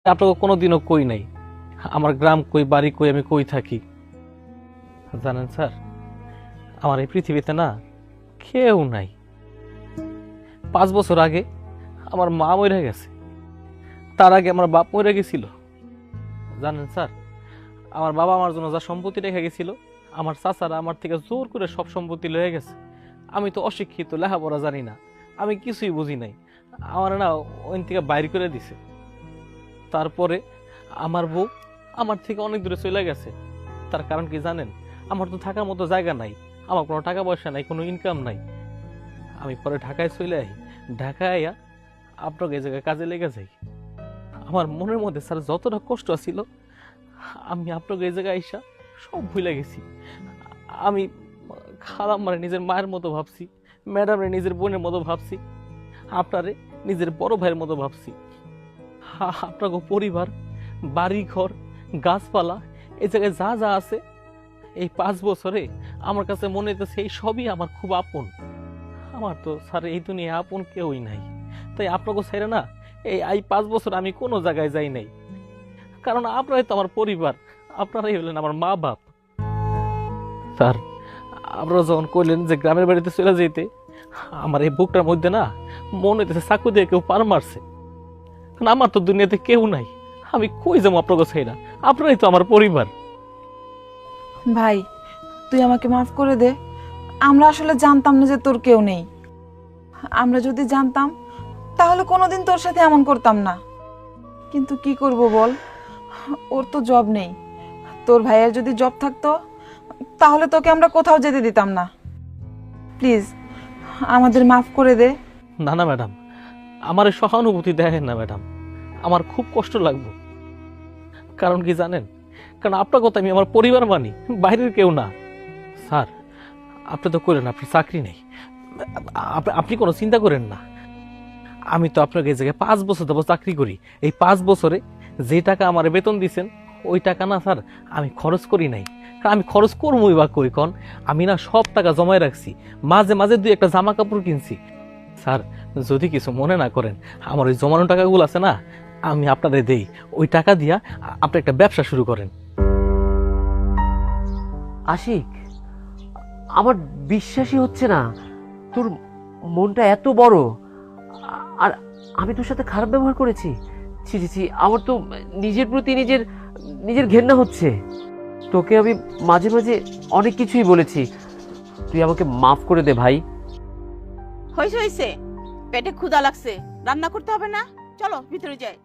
আপনাকে কোনোদিনও কই নাই আমার গ্রাম কই, বাড়ি কই, আমি কই থাকি। জানেন স্যার, আমার এই পৃথিবীতে না কেউ নাই। 5 বছর আগে আমার মা মরে গেছে, তার আগে আমার বাপ মরে গেছিল। জানেন স্যার, আমার বাবা আমার জন্য যা সম্পত্তি রেখে গেছিল, আমার চাচারা আমার থেকে জোর করে সব সম্পত্তি লয়ে গেছে। আমি তো অশিক্ষিত, লেখাপড়া জানি না, আমি কিছুই বুঝি নাই। আমার না ওইন থেকে বাইর করে দিছে। তারপরে আমার বউ আমার থেকে অনেক দূরে চলে গেছে। তার কারণ কি জানেন? আমার তো থাকার মতো জায়গা নাই, আমার কোনো টাকা পয়সা নাই, কোনো ইনকাম নাই। আমি পরে ঢাকায় চলে আই, ঢাকায় আইয়া আপনাকে এই জায়গায় কাজে লেগে যাই। আমার মনের মধ্যে স্যার যতটা কষ্ট ছিল, আমি আপনাকে এই জায়গায় আইসা সব ভুলে গেছি। আমি খালাম্মারে নিজের মায়ের মতো ভাবছি, ম্যাডামরে নিজের বোনের মতো ভাবছি, আপনারে নিজের বড় ভাইয়ের মতো ভাবছি। আপনাকে পরিবার, বাড়ি ঘর, গাছপালা, এই জায়গায় যা যা আছে, এই 5 বছরে আমার কাছে মনে হইতেছে এই সবই আমার খুব আপন। আমার তো স্যার এই দুনিয়া আপন কেউই নাই। তাই আপনাকে ছেড়ে না এই 5 বছর আমি কোনো জায়গায় যাই নাই, কারণ আপনারাই তো আমার পরিবার, আপনারাই হলেন আমার মা বাপ। স্যার, আপনারা যখন কইলেন যে গ্রামের বাড়িতে চলে যেতে, আমার এই বুকটার মধ্যে না মনে হইতেছে চাকু দিয়ে কেউ পার মারছে। কারণ আমার তো দুনিয়াতে কেউ নাই, আমি কই যাবো আপনাকে ছেড়ে? আপনারাই তো আমার পরিবার। ভাই, তুই আমাকে মাফ করে দে। আমরা আসলে জানতাম না যে তোর কেউ নেই। আমরা যদি জানতাম তাহলে কোনোদিন তোর সাথে এমন করতাম না। কিন্তু কি করব বল, ওর তো জব নেই। তোর ভাইয়ের যদি জব থাকতো তাহলে তোকে আমরা কোথাও যেতে দিতাম না। প্লিজ আমাদের মাফ করে দে। না না ম্যাডাম, আমার এই সহানুভূতি দেখেন না ম্যাডাম, আমার খুব কষ্ট লাগবে। কারণ কি জানেন? কারণ আপনার কথা আমি আমার পরিবার মানি, বাইরের কেউ না। স্যার, আপনি তো করেন, আপনার চাকরি নেই, আপনি কোনো চিন্তা করেন না। আমি তো আপনাকে এই জায়গায় 5 বছর দেবো চাকরি করি। এই 5 বছরে যে টাকা আমার বেতন দিচ্ছেন, ওই টাকা না স্যার আমি খরচ করি নাই। কারণ আমি খরচ করবোই বা কই কন? আমি না সব টাকা জমায় রাখছি, মাঝে মাঝে 2-1টা জামা কাপড় কিনছি। স্যার, যদি কিছু মনে না করেন, আমার ওই জমানো টাকাগুলো আছে না, আমি আপনাদের দেই। ওই টাকা দিয়া আপনি একটা ব্যবসা শুরু করেন। আশিক, আমার বিশ্বাসই হচ্ছে না তোর মনটা এত বড়, আর আমি তোর সাথে খারাপ ব্যবহার করেছি। ছি ছি ছি, আমার তো নিজের প্রতি নিজের ঘেন্না হচ্ছে। তোকে আমি মাঝে মাঝে অনেক কিছুই বলেছি, তুই আমাকে মাফ করে দে ভাই। হয়েছে হয়েছে, পেটে ক্ষুধা লাগছে, রান্না করতে হবে না? চলো ভিতরে যাই।